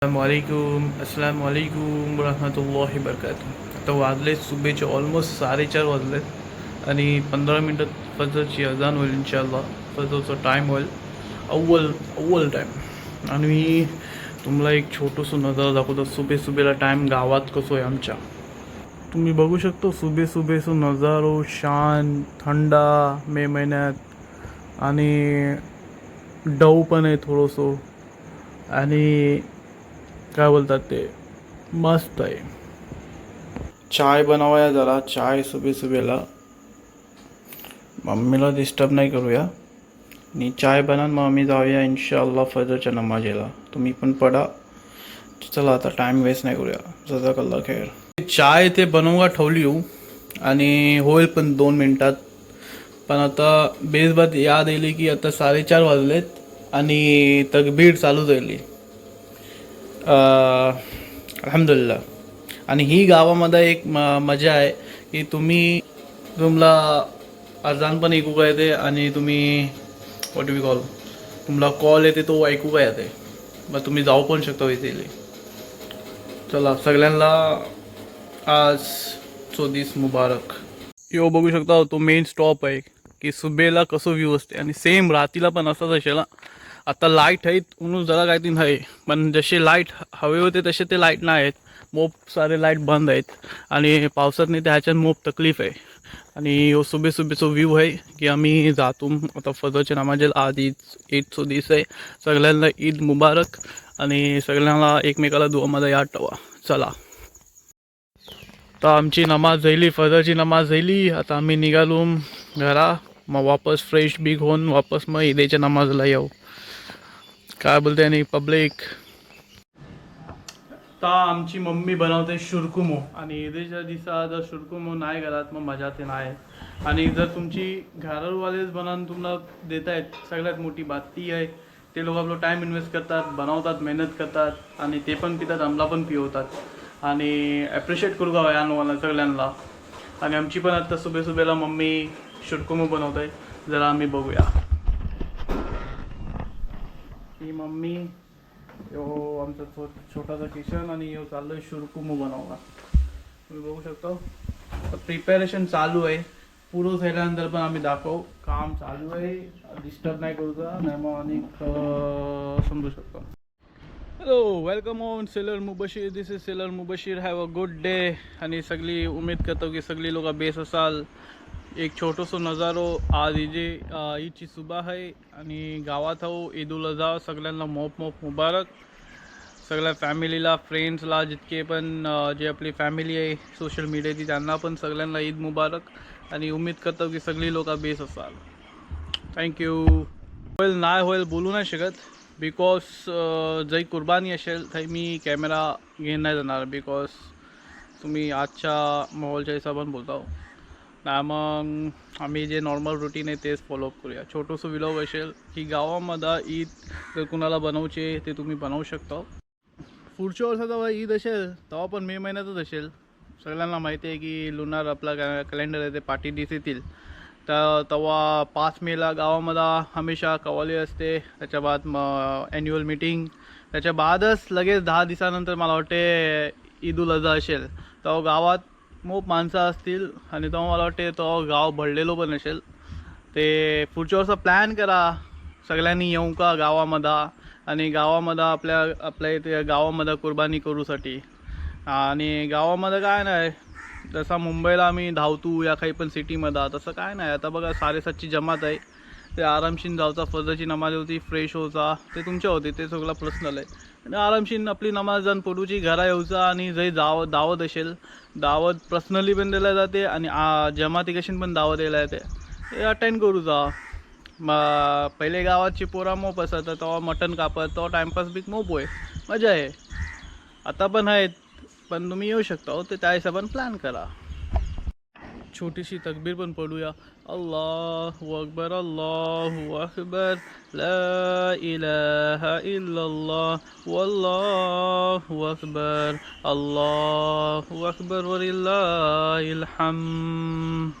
अस्सलाम वालेकुम रहमतुल्लाहि वबरकातुहू. आता वाजले सुबेचे ऑलमोस्ट 4:30 वाजलेत आणि 15 मिनटात फजरची अजान होईल इन्शाअल्लाह. फजरचा टाईम होईल, अव्वल टाईम. आणि मी तुम्हाला एक छोटंसं नजारा दाखवतो. सुबेला टाईम गावात कसं आहे आमच्या. तुम्ही बघू शकतो सुबेसो नजारो शांत थंडा मे महिन्यात आणि डव पण आहे थोडंसं. आणि काय बोलतात ते मस्त आहे. चाय बनवाया जरा, चाय सुबेला. मम्मीला डिस्टर्ब नाही करूया आणि चाय बनवून मग आम्ही जाऊया इन्शाअल्लाह फजरच्या नमाजेला. तुम्ही पण पडा. चला आता टाईम वेस्ट नाही करूया. जजाकल्ला खैर. चाय ते बनवून ठेवली हो आणि होईल पण 2 मिनटात. पण आता बेसबात याद येईल की आता 4:30 वाजलेत आणि तकबीर चालू झाली. अल्हम्दुलिल्लाह. आणि ही गावामध्ये एक मजा आहे की तुम्हाला अजान पण ऐकू का येते आणि तुम्ही व्हॉट वी कॉल तुम्हाला कॉल येते तो ऐकू का येते. मग तुम्ही जाऊ पण शकता इथे. चला सगळ्यांना आज चोदीस मुबारक. यो बघू शकता तो मेन स्टॉप आहे की सुबेला कसं व्ह्यू असते आणि सेम रातीला पण असंच असेल. आता लाईट आहेत म्हणून जरा काय ती नाही, पण जसे लाईट हवे होते तसे ते लाईट नाही आहेत. मोप सारे लाईट बंद आहेत आणि पावसात नाही त्या ह्याच्यात मोप तकलीफ आहे. आणि यो सुबेचो व्ह्यू आहे की आम्ही जातो आता फजरच्या नमाजेला. आज ईदचो दिवस आहे. सगळ्यांना ईद मुबारक आणि सगळ्यांना एकमेकाला दुआमध्ये याद ठेवा. चला तर आमची नमाज झाली, फजरची नमाज झाली. आता आम्ही निघालो घरा. मग वापस फ्रेश बिग होऊन वापस मग ईदेच्या नमाजला येऊ. काय बोलते आणि पब्लिक. आता आमची मम्मी बनवते शुरकुमो आणि ईदेच्या दिवसा जर शुरकुमो नाही घरात मग मजा ते नाही. आणि जर तुमची घरावालेच बनवून तुम्हाला देत आहेत सगळ्यात मोठी बात ती आहे. ते लोक आपलं टाईम इन्व्हेस्ट करतात, बनवतात, मेहनत करतात आणि ते पण पितात, आम्हाला पण पिवतात. आणि ॲप्रिशिएट करू का या लोकांना सगळ्यांना. आणि आमची पण आता सुबेला मम्मी शुरकुमो बनवत आहे. जरा आम्ही बघूया. ही मम्मी यो आमचा छोटासा किचन आणि यो चाललोय शुरकुमो बनवला. तुम्ही बघू शकता प्रिपरेशन चालू आहे. पुरं झाल्यानंतर पण आम्ही दाखवू. काम चालू आहे, डिस्टर्ब नाही करू का नाही मग आणि समजू शकतो. Hello, welcome on seller Mubashir. This is seller Mubashir. Have a good day. आणि सगळी उमेद करतो की सगळी लोक बेस असाल. एक छोटंसं नजारो आज ईदची सुबह आहे आणि गावात हो ईद उल अजहा. सगळ्यांना मोप मुबारक. सगळ्या फॅमिलीला, फ्रेंड्सला, जितके पण जे आपली फॅमिली आहे सोशल मीडियाची त्यांना पण सगळ्यांना ईद मुबारक. आणि उमेद करतो की सगळी लोक बेस असाल. थँक्यू. होईल नाही होईल बोलू नाही शकत बिकॉज जरी कुर्बानी असेल तर मी कॅमेरा घेऊन नाही जाणार. बिकॉज तुम्ही आजच्या माहोलच्या हिशोबाने बोलता ना. मग आम्ही जे नॉर्मल रुटीन आहे तेच फॉलोअप करूया. छोटंसं विलॉग असेल की गावामध्ये ईद जर कुणाला बनवचे ते तुम्ही बनवू शकता. पुढच्या वर्षात जेव्हा ईद असेल तेव्हा पण मे महिन्यातच असेल. सगळ्यांना माहिती आहे की लुनार आपला कॅलेंडर आहे ते पाठी दिस येतील. तर तेव्हा 5 मेला गावामध्ये हमेशा कवाली असते. त्याच्या बाद मग ॲन्युअल मीटिंग. त्याच्या बादच लगेच 10 दिवसानंतर मला वाटते ईद उल अजहा असेल. तेव्हा गावात मोप माणसं असतील आणि तेव्हा मला वाटते तेव्हा गाव भरलेलो पण असेल. ते पुढच्या वर्षा प्लॅन करा सगळ्यांनी येऊ का गावामध्ये. आणि गावामध्ये आपल्या इथे गावामध्ये कुर्बानी करूसाठी. आणि गावामध्ये काय नाही जसा मुंबईला आम्ही धावतो या काही पण सिटीमध्ये तसं काय नाही. आता बघा 7:30ची जमात आहे. ते आरामशीन जाऊचा, फजरची नमाज होती, फ्रेश होचा ते तुमच्या होते ते सगळं पर्सनल आहे. आणि आरामशीन आपली नमाज जाऊन पडूची घरा येऊचा. आणि जरी दावत असेल दावत पर्सनली पण दिल्या जाते आणि जमाती कशी पण दावत द्यायला येते ते अटेंड करूचा. मग पहिले गावाची पोरा मोप असत तेव्हा मटण कापत तेव्हा टाइमपास बी मोप होय, मजा आहे. आता पण आहेत पण तुम्ही येऊ शकता हो ते त्या हिशोबाने प्लॅन करा. छोटीशी तकबीर पण पडूया. अल्लाहु अकबर अल्लाहु अकबर ला इलाहा इल्लल्लाह वल्लाहु अकबर अल्लाहु अकबर वलिल्लाहिल हम्द.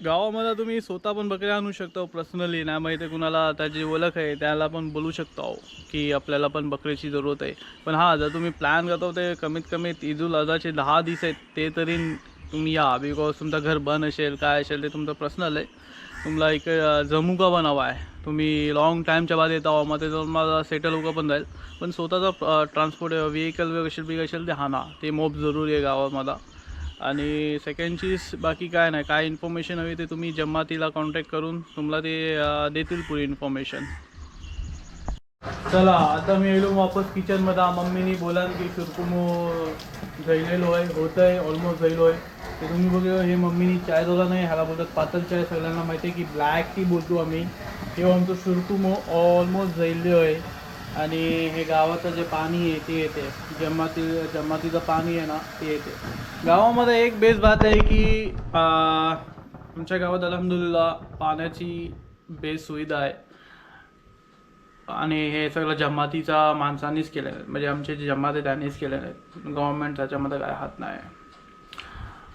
गावामध्ये तुम्ही स्वतः पण बकऱ्या आणू शकता पर्सनली, नाही माहिती कुणाला त्याची ओळख आहे त्याला पण बोलू शकता की आपल्याला पण बकरीची जरूरत आहे. पण हां, जर तुम्ही प्लॅन करता ते कमीत कमी ईद-उल अझाचे 10 दिवस आहेत ते तरी तुम्ही या, बिकॉज तुमचं घर बंद असेल काय असेल ते तुमचं पर्सनल आहे. तुम्हाला एक जमू का बनावा आहे, तुम्ही लॉंग टाईमच्या बाद येता मग ते तुम्हाला सेटल होऊ पण जाईल. पण स्वतःचा ट्रान्सपोर्ट व्हेकल असेल ते हा ना, ते मोप जरूरी आहे गावामध्ये. आणि सेकंड चीज बाकी काय नाही, काय इन्फॉर्मेशन हवी ते तुम्ही जमातीला कॉन्टॅक्ट करून तुम्हाला ते देतील पुरी इन्फॉर्मेशन. चला आता मी येलो वापस किचनमध्ये. मम्मीनी बोला की शुरकुमो जळलेलो आहे, होतं आहे, ऑलमोस्ट जळलो आहे. ते तुम्ही बघा हे मम्मीनी चाय दिला नाही, ह्याला बोलतात पातळ चाय. सगळ्यांना माहिती आहे की ब्लॅक टी बोलतो आम्ही. हे आमचं शुरकुमो ऑलमोस्ट जळलो आहे. आणि हे गावाचं जे पाणी आहे ते येते, जमातीचं पाणी आहे ना ते येते. गावामध्ये एक बेस्ट बात आहे की आमच्या गावात अल्हम्दुलिल्लाह पाण्याची बेस्ट सुविधा आहे. आणि हे सगळं जमातीचा माणसांनीच केलेलं आहे, म्हणजे आमचे जे जमात आहे त्यांनीच केलेलं आहे. गव्हर्नमेंट त्याच्यामध्ये काय हात नाही.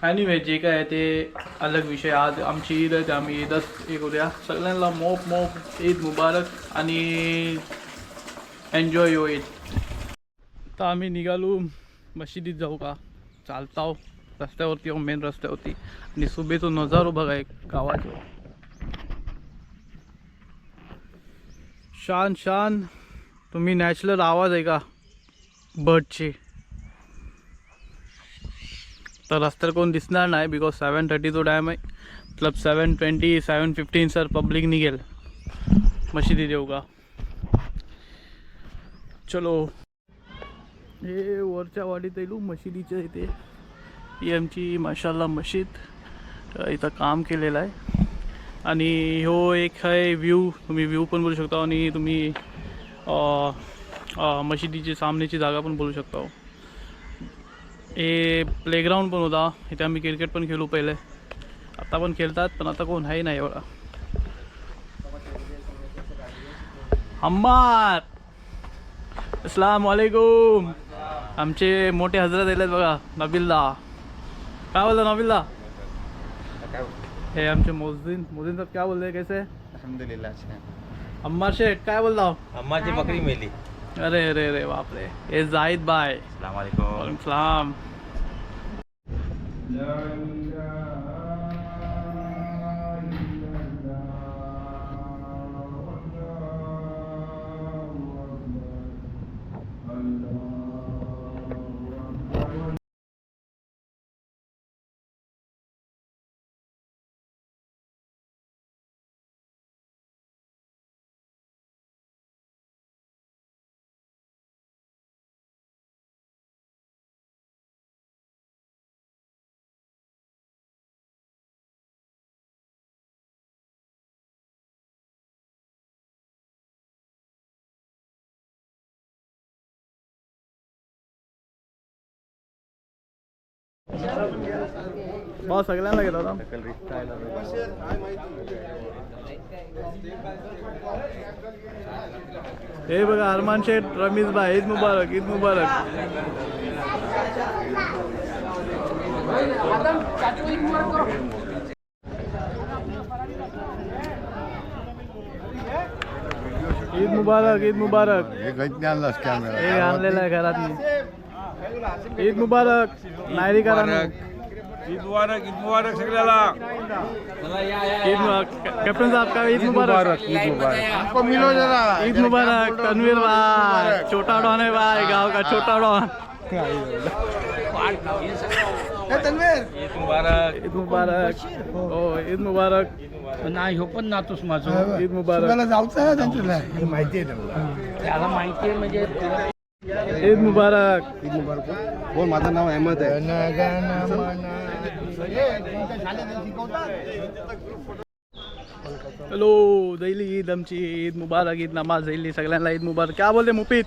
एनिवे जे काय आहे ते अलग विषय. आज आमची ईद आहे, आम्ही ईदच हे करूया. सगळ्यांना मोप ईद मुबारक आणि एन्जॉय यो ईद. तर आम्ही निघालो मशिदीत जाऊ का, चालताव रस्त्यावरती, मेन रस्त्यावरती. आणि सुबेतो नजारो बघा एक गावाचो, शान शान. तुम्ही नॅचरल आवाज आहे का बर्डचे. तर रस्त्यावर कोण दिसणार नाही बिकॉज 7:30 तो टाईम आहे. मतलब 7:20 7:15 सर पब्लिक निघेल मशिदीत येऊ का. चलो हे वरच्या वाडीत येलो मशिदीच्या इथे. ही आमची माशाल्लाह मशीद इथं काम केलेलं आहे. आणि हो एक आहे व्ह्यू, तुम्ही व्ह्यू पण बोलू शकता आणि तुम्ही मशिदीची सामनेची जागा पण बोलू शकता. हे प्लेग्राऊंड पण होता, इथे आम्ही क्रिकेट पण खेळू पहिले. आता पण खेळतात पण आता कोण आहे नाही एवढा. अम्मार अस्सलाम वालेकुम. आमचे मोठे हजरत आलेत बघा, नबिल्ला. काय बोलता नबिल्ला? हे आमचे मोहसिन साहब क्या बोल रहे, कैसे? अल्हम्दुलिल्लाह अच्छा. अम्मार शेठ काय बोलता? अम्माची बकरी मेली. अरे अरे अरे बापरे. हे जाहिद भाई. अस्सलाम वालेकुम. वालेकुम सलाम. बहुत सगळ्यांना घेत होता. हे बघा अरमान शेठ, रमीज भाई, ईद मुबारक, ईद मुबारक. ईद मुबारक, ईद मुबारक. हे आणलेलं आहे घरात. ईद मुबारक नायरीकरांना. ईद मुबारक सगळ्याला. ईद कैप्टन साहब का ईद मुबारक. हमको मिलो जरा. ईद मुबारक तनवीर भाई, छोटा डॉन है भाई, गांव का छोटा डॉन. तन्वीर. ईद मुबारक. ईद मुबारक. हो ईद मुबारक. नाही हो पण नातूस माझं. ईद मुबारक. मला जाऊचं आहे त्यांच्याला, माहिती आहे त्याला माहिती आहे म्हणजे. ईद मुबारक. ईद मुबारक. बोल, माझं नाव अहमद आहे. हॅलो दैली ईद आमची. ईद मुबारक, ईद नमाज दैली सगळ्यांना ईद मुबारक. क्या बोलते मुफीद?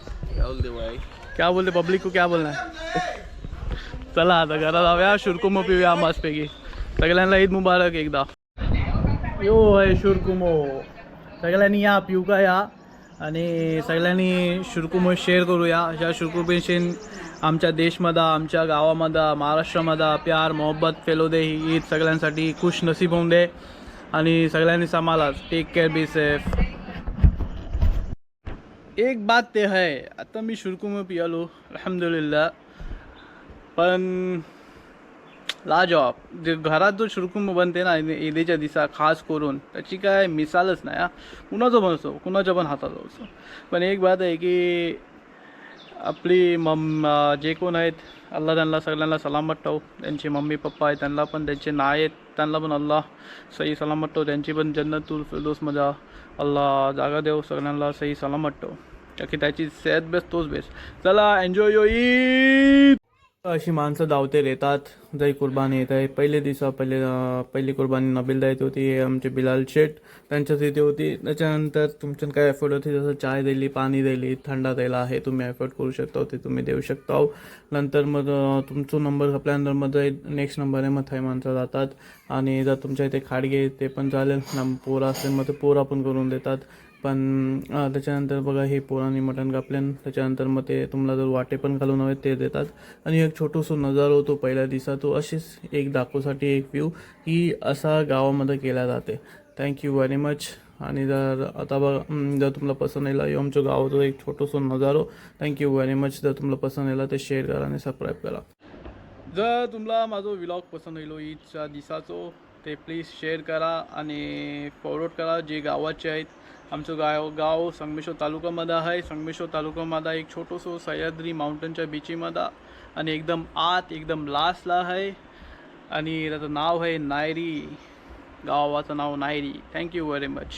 क्या बोलते पब्लिक को, क्या बोलना है? चला आता घरात जाऊया, शुरकुमो पिऊया मस्तपैकी. सगळ्यांना ईद मुबारक एकदा. यो आहे शुरकुमो. सगळ्यांनी या पिऊ का या आणि सगळ्यांनी शुरकुमो शेअर करूया. अशा शुरकुमेशन आमच्या देशमध्ये, आमच्या गावामध्ये, महाराष्ट्रामध्ये प्यार मोहब्बत फैलो दे. ही ईद सगळ्यांसाठी खुश नसीब होऊन दे आणि सगळ्यांनी सांभाळा. Take care, be safe. एक बात ते आहे, आता मी शुरकुम पियालो अल्हम्दुलिल्लाह, पण लाजवाब. जे घरात जो शुरकुम बनते ना ईदेच्या दिवसा खास करून, त्याची काय मिसालच नाही. कुणाचं पण असो, कुणाच्या पण हाताचं असो. पण एक बात आहे की आपली जे कोण आहेत, अल्लाह त्यांना सगळ्यांना सलामत ठेवो. त्यांचे मम्मी पप्पा आहेत त्यांना पण, त्यांचे नाय आहेत त्यांना पण अल्लाह सही सलामत ठेवो. त्यांची पण जन्नतुल फिरदौसमध्ये अल्लाह जागा देव. सगळ्यांना सही सलामत ठेवो, की त्याची सेहत बेस्ट तोच बेस्ट. चला एन्जॉय युअर ईद. अशी माणसं दावते येतात, जय कुर्बानी येत आहे. पहिली कुर्बानी नबीलदा येते होती, आमचे बिलाल शेठ त्यांच्याच इथे होती. त्याच्यानंतर तुमच्यानं काय एफर्ट होती, जसं चाय दिली, पाणी दिली, थंडा दिला आहे, तुम्ही एफर्ट करू शकता, ते तुम्ही देऊ शकता. नंतर मग तुमचा नंबर आपल्या मग नेक्स्ट नंबर आहे, मग थंय माणसं जातात. आणि जर तुमच्या इथे खाडगे ते पण चालेल ना, पोरं असले मग ते पोरं पण करून देतात. पण त्याच्यानंतर बघा हे पोरांनी मटण कापल्यान, त्याच्यानंतर मग ते तुम्हाला जर वाटे पण घालून हवे ते देतात. आणि एक छोटंसं नजारा होतो पहिल्या दिवसा, तो अशीच एक दाखवसाठी एक व्ह्यू की असा गावामध्ये केला जाते. Thank you very much. आणि जर आता बघा, जर तुम्हाला पसंत येईल आमच्या गावाचं एक छोटंसं नजारो, थँक्यू व्हेरी मच. जर तुम्हाला पसंत येईल ते शेअर करा आणि सबस्क्राईब करा. जर तुम्हाला माझा व्लॉग पसंत येईल ईदच्या दिवसाचो, ते प्लीज शेअर करा आणि फॉरवर्ड करा. जे गावाचे आहेत, आमचं गाव संगमेश्वर तालुक्यामध्ये आहे. संगमेश्वर तालुक्यामध्ये एक छोटंसं सह्याद्री माउंटनच्या बीचीमध्ये आणि एकदम आत एकदम लास्टला आहे. आणि त्याचं नाव आहे नायरी, गावाचं नाव नायरी. Thank you very much.